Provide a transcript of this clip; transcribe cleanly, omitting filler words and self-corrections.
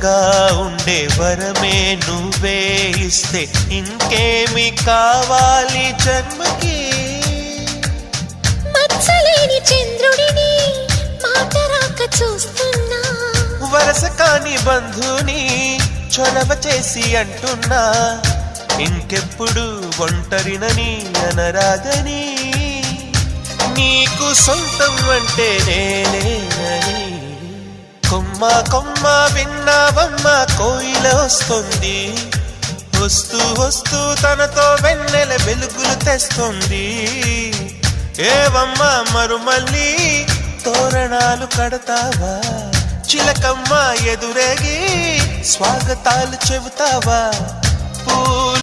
జతగా ఉండే వరమే నువ్వే ఇస్తే ఇంకేమి కావాలి జన్మకి. మచ్చలేని చంద్రుడిని మాట రాక చూస్తున్నా, వరస కాని బంధుని చొరవ చేసి అంటున్నా, ఇంకెప్పుడు ఒంటరినని అనరాదని, నీకు సొంతం అంటే నేనేనని. కొమ్మ కొమ్మ విన్నావమ్మ కోయిల వస్తుంది, వస్తూ వస్తూ తనతో వెన్నెల వెలుగులు తెస్తుంది. ఏవమ్మ మరుమల్లి తోరణాలు కడతావా, చిలకమ్మ ఎదురేగి స్వాగతాలు చెబుతావా.